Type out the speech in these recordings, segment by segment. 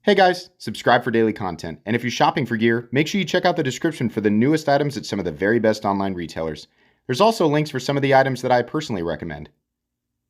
Hey guys, subscribe for daily content. And if you're shopping for gear, make sure you check out the description for the newest items at some of the very best online retailers. There's also links for some of the items that I personally recommend.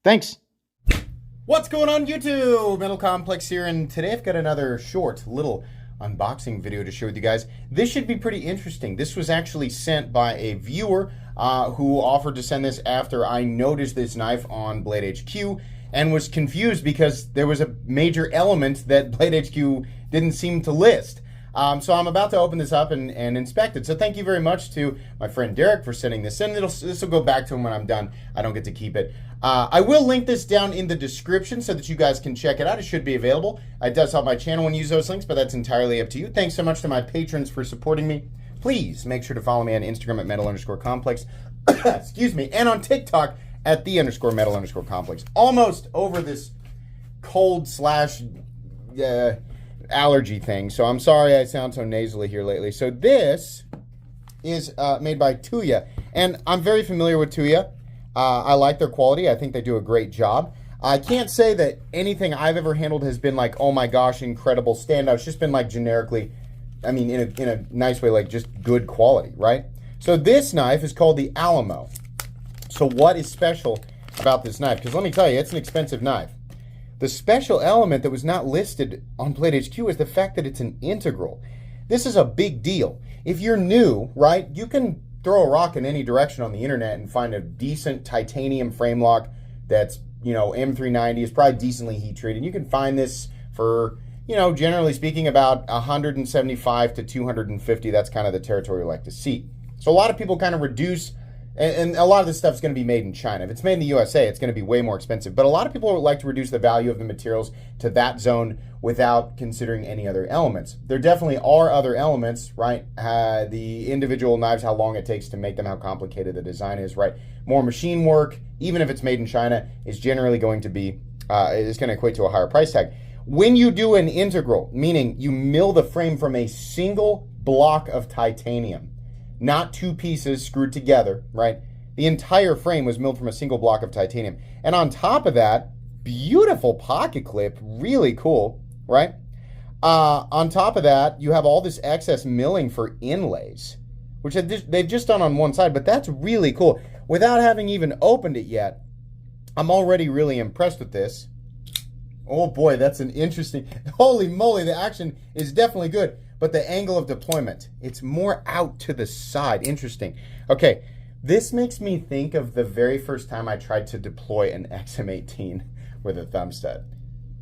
Thanks! What's going on YouTube? Metal Complex here, and today I've got another short little unboxing video to share with you guys. This should be pretty interesting. This was actually sent by a viewer who offered to send this after I noticed this knife on Blade HQ and was confused because there was a major element that Blade HQ didn't seem to list. So I'm about to open this up and inspect it. So thank you very much to my friend Derek for sending this in. This will go back to him when I'm done. I don't get to keep it. I will link this down in the description so that you guys can check it out. It should be available. It does help my channel when you use those links, but that's entirely up to you. Thanks so much to my patrons for supporting me. Please make sure to follow me on Instagram at metal_complex. Excuse me. And on TikTok at _metal_complex. Almost over this cold / allergy thing, so I'm sorry I sound so nasally here lately. So this is made by Tuya, and I'm very familiar with Tuya. I like their quality. I think they do a great job. I can't say that anything I've ever handled has been like, oh my gosh, incredible standout. It's just been like generically, I mean, in a nice way, like just good quality, right? So this knife is called the Alamo. So what is special about this knife? Because let me tell you, it's an expensive knife. The special element that was not listed on Blade HQ is the fact that it's an integral. This is a big deal. If you're new, right, you can throw a rock in any direction on the internet and find a decent titanium frame lock that's, you know, M390 is probably decently heat treated. You can find this for, you know, generally speaking, about 175 to 250. That's kind of the territory we like to see. So a lot of people kind of reduce. And a lot of this stuff is going to be made in China. If it's made in the USA, it's going to be way more expensive. But a lot of people would like to reduce the value of the materials to that zone without considering any other elements. There definitely are other elements, right? The individual knives, how long it takes to make them, how complicated the design is, right? More machine work, even if it's made in China, is generally going to be, is going to equate to a higher price tag. When you do an integral, meaning you mill the frame from a single block of titanium, not two pieces screwed together, right? The entire frame was milled from a single block of titanium. And on top of that, beautiful pocket clip, really cool, right? On top of that, you have all this excess milling for inlays, which they've just done on one side, but that's really cool. Without having even opened it yet, I'm already really impressed with this. Oh boy, that's an interesting, holy moly, the action is definitely good. But the angle of deployment, it's more out to the side. Interesting. Okay, this makes me think of the very first time I tried to deploy an XM18 with a thumb stud.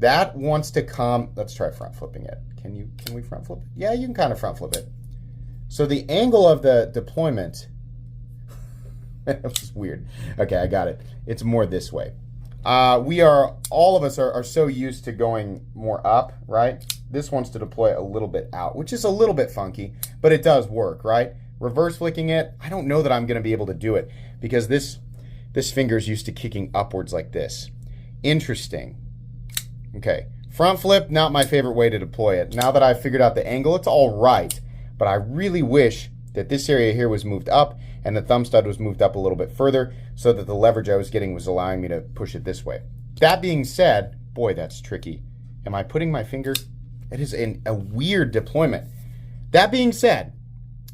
That wants to come, let's try front flipping it. Can we front flip it? Yeah, you can kind of front flip it. So the angle of the deployment, that was weird. Okay, I got it. It's more this way. All of us are so used to going more up, right? This wants to deploy a little bit out, which is a little bit funky, but it does work, right? Reverse flicking it, I don't know that I'm going to be able to do it because this finger is used to kicking upwards like this. Interesting. Okay, front flip, not my favorite way to deploy it. Now that I've figured out the angle, it's all right, but I really wish that this area here was moved up and the thumb stud was moved up a little bit further so that the leverage I was getting was allowing me to push it this way. That being said, boy, that's tricky. Am I putting my finger? It is a weird deployment. That being said,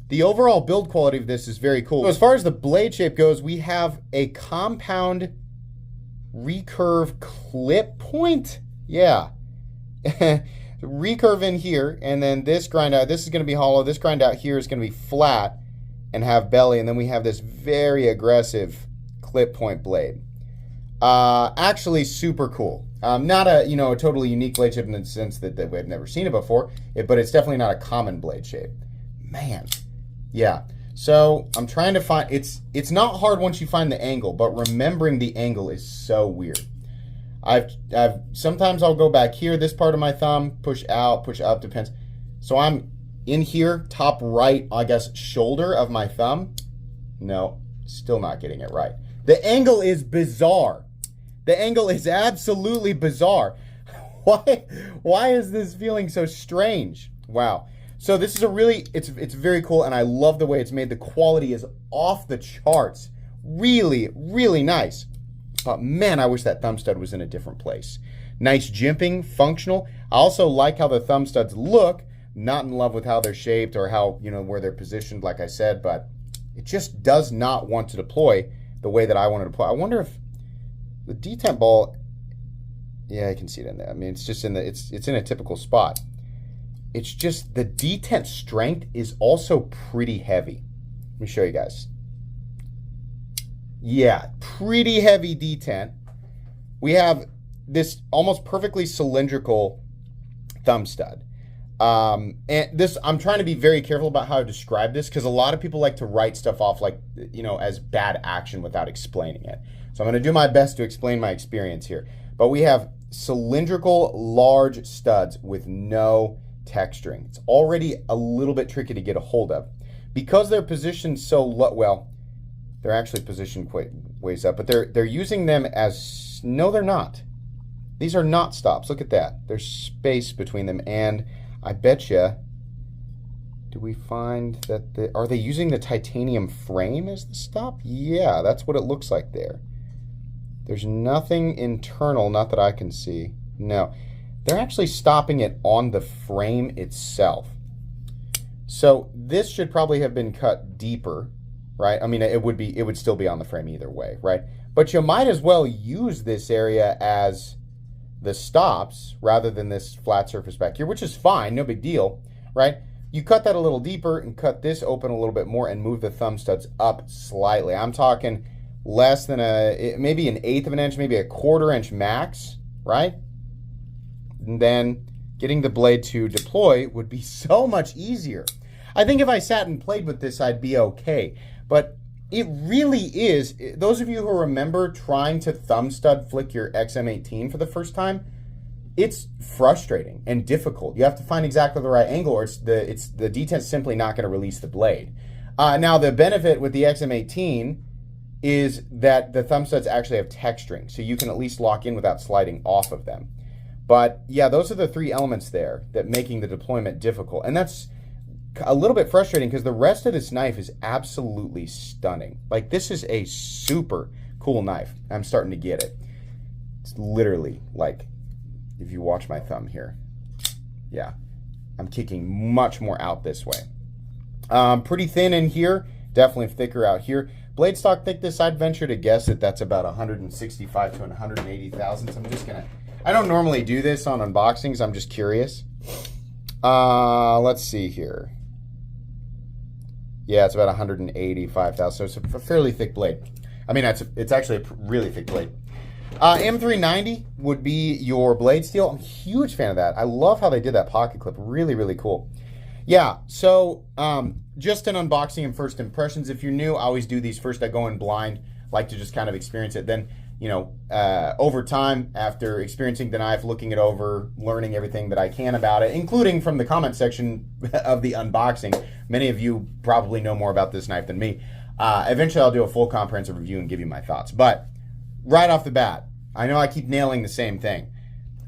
the overall build quality of this is very cool. So as far as the blade shape goes, we have a compound recurve clip point. Yeah. Recurve in here, and then this grind out. This is going to be hollow. This grind out here is going to be flat and have belly, and then we have this very aggressive clip point blade. Actually super cool. Not a, you know, a totally unique blade shape in the sense that we've never seen it before, but it's definitely not a common blade shape. Man, yeah. So I'm trying to find, it's not hard once you find the angle, but remembering the angle is so weird. Sometimes I'll go back here, this part of my thumb, push out, push up, depends. So I'm in here, top right, I guess, shoulder of my thumb. No, still not getting it right. The angle is bizarre. The angle is absolutely bizarre. Why is this feeling so strange? Wow. So this is a really, it's very cool, and I love the way it's made. The quality is off the charts. Really, really nice. But man, I wish that thumb stud was in a different place. Nice jimping, functional. I also like how the thumb studs look, not in love with how they're shaped or how, where they're positioned, like I said, but it just does not want to deploy the way that I want to deploy. I wonder if the detent ball, yeah, I can see it in there. I mean, it's just it's in a typical spot. It's just the detent strength is also pretty heavy. Let me show you guys. Yeah, pretty heavy detent. We have this almost perfectly cylindrical thumb stud. And this, I'm trying to be very careful about how I describe this because a lot of people like to write stuff off like, as bad action without explaining it. So I'm going to do my best to explain my experience here. But we have cylindrical, large studs with no texturing. It's already a little bit tricky to get a hold of. Because they're positioned so low, well, they're actually positioned quite ways up, but they're using them as, no, they're not. These are not stops. Look at that. There's space between them, and I bet you, do we find that, are they using the titanium frame as the stop? Yeah, that's what it looks like there. There's nothing internal, not that I can see. No, they're actually stopping it on the frame itself. So this should probably have been cut deeper, right? I mean, it would still be on the frame either way, right? But you might as well use this area as the stops rather than this flat surface back here, which is fine, no big deal, right? You cut that a little deeper and cut this open a little bit more and move the thumb studs up slightly. I'm talking less than maybe an eighth of an inch, maybe a quarter inch max, right? And then getting the blade to deploy would be so much easier. I think if I sat and played with this, I'd be okay. But it really is, those of you who remember trying to thumb stud flick your XM18 for the first time, it's frustrating and difficult. You have to find exactly the right angle, or the detent's simply not going to release the blade. Now, the benefit with the XM18 is that the thumb studs actually have texturing, so you can at least lock in without sliding off of them. But yeah, those are the three elements there that making the deployment difficult. And that's a little bit frustrating because the rest of this knife is absolutely stunning. Like, this is a super cool knife. I'm starting to get it. It's literally like, if you watch my thumb here, yeah, I'm kicking much more out this way. Pretty thin in here, definitely thicker out here. Blade stock thickness, I'd venture to guess that that's about 165 to 180 thousandths. I'm just gonna, I don't normally do this on unboxings, I'm just curious. Let's see here. Yeah, it's about 185 thousandths, so it's a fairly thick blade. I mean, it's actually a really thick blade. M390 would be your blade steel. I'm a huge fan of that. I love how they did that pocket clip. Really, really cool. Yeah, so just an unboxing and first impressions. If you're new, I always do these first. I go in blind, like to just kind of experience it. Then, you know, over time, after experiencing the knife, looking it over, learning everything that I can about it, including from the comment section of the unboxing. Many of you probably know more about this knife than me. Eventually, I'll do a full comprehensive review and give you my thoughts. But right off the bat, I know I keep nailing the same thing.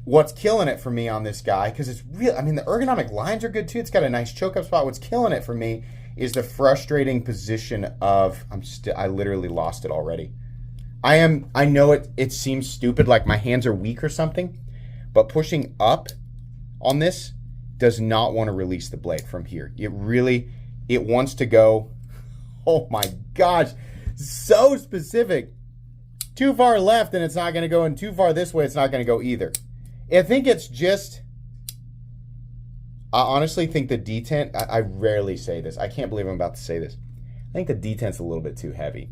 What's killing it for me on this guy, because it's real, I mean, the ergonomic lines are good too. It's got a nice choke up spot. What's killing it for me is the frustrating position of, I literally lost it already. I know it seems stupid, like my hands are weak or something, but pushing up on this does not want to release the blade from here. It wants to go, oh my gosh, so specific. Too far left and it's not going to go, and too far this way it's not going to go either. I think it's just, I honestly think the detent, I rarely say this. I can't believe I'm about to say this. I think the detent's a little bit too heavy.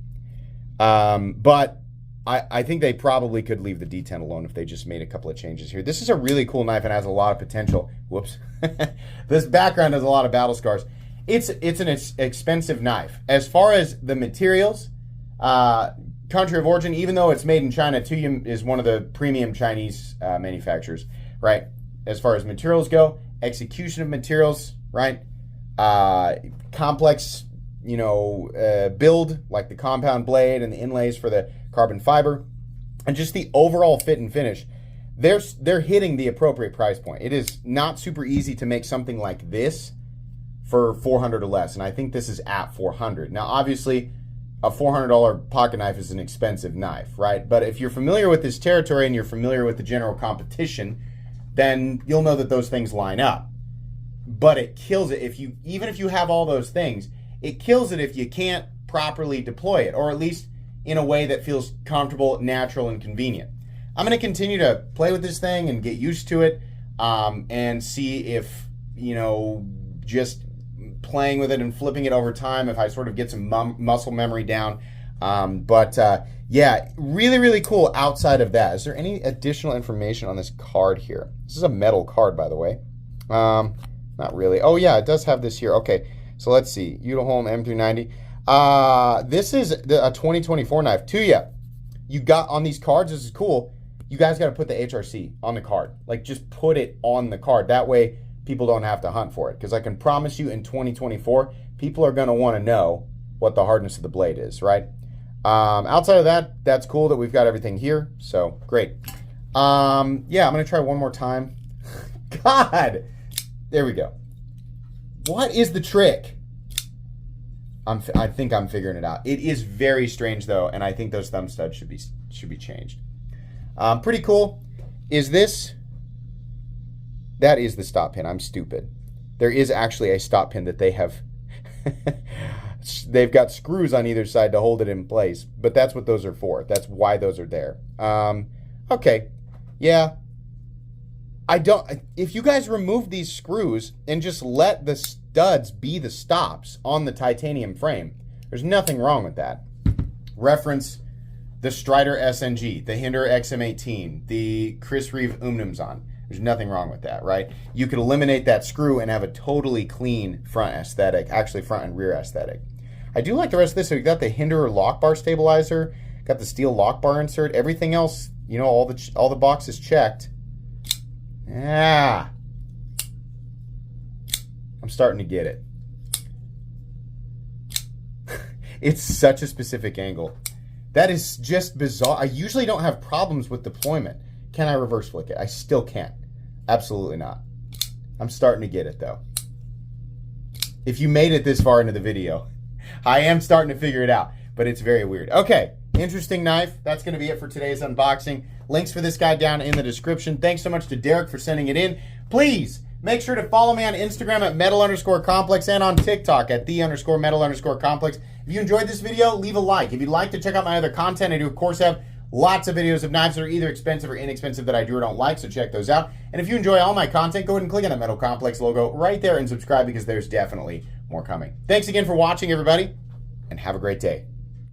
But I think they probably could leave the detent alone if they just made a couple of changes here. This is a really cool knife and has a lot of potential. Whoops. This background has a lot of battle scars. It's an expensive knife. As far as the materials, country of origin, even though it's made in China, Tuya is one of the premium Chinese manufacturers, right? As far as materials go, execution of materials, right? Complex, you know, build, like the compound blade and the inlays for the carbon fiber, and just the overall fit and finish. They're hitting the appropriate price point. It is not super easy to make something like this for $400 or less, and I think this is at $400. Now, obviously, a $400 pocket knife is an expensive knife, right? But if you're familiar with this territory and you're familiar with the general competition, then you'll know that those things line up. But it kills it even if you have all those things, it kills it if you can't properly deploy it, or at least in a way that feels comfortable, natural, and convenient. I'm going to continue to play with this thing and get used to it, and see if, just playing with it and flipping it over time, if I sort of get some muscle memory down. Yeah, really, really cool outside of that. Is there any additional information on this card here? This is a metal card, by the way. Not really. Oh, yeah, it does have this here. Okay, so let's see. Udelholm M390. This is a 2024 knife. Tuya, you got on these cards, this is cool. You guys got to put the HRC on the card. Like, just put it on the card. That way, people don't have to hunt for it. Because I can promise you in 2024, people are going to want to know what the hardness of the blade is, right? Outside of that, that's cool that we've got everything here. So, great. Yeah, I'm going to try one more time. God! There we go. What is the trick? I think I'm figuring it out. It is very strange, though, and I think those thumb studs should be changed. Pretty cool. Is this... That is the stop pin. I'm stupid. There is actually a stop pin that they have... They've got screws on either side to hold it in place, but that's what those are for. That's why those are there. Okay. Yeah. If you guys remove these screws and just let the studs be the stops on the titanium frame, there's nothing wrong with that. Reference the Strider SNG, the Hinder XM18, the Chris Reeve Umnumzon. There's nothing wrong with that, right? You could eliminate that screw and have a totally clean front aesthetic, actually front and rear aesthetic. I do like the rest of this. So you got the Hinder lock bar stabilizer, got the steel lock bar insert, everything else, all the boxes checked. Yeah. I'm starting to get it. It's such a specific angle. That is just bizarre. I usually don't have problems with deployment. Can I reverse flick it? I still can't. Absolutely not. I'm starting to get it, though. If you made it this far into the video, I am starting to figure it out, but it's very weird. Okay, interesting knife. That's going to be it for today's unboxing. Links for this guy down in the description. Thanks so much to Derek for sending it in. Please make sure to follow me on Instagram at metal_complex and on TikTok at _metal_complex. If you enjoyed this video, leave a like. If you'd like to check out my other content, I do, of course, have lots of videos of knives that are either expensive or inexpensive that I do or don't like, so check those out. And if you enjoy all my content, go ahead and click on the Metal Complex logo right there and subscribe, because there's definitely more coming. Thanks again for watching, everybody, and have a great day.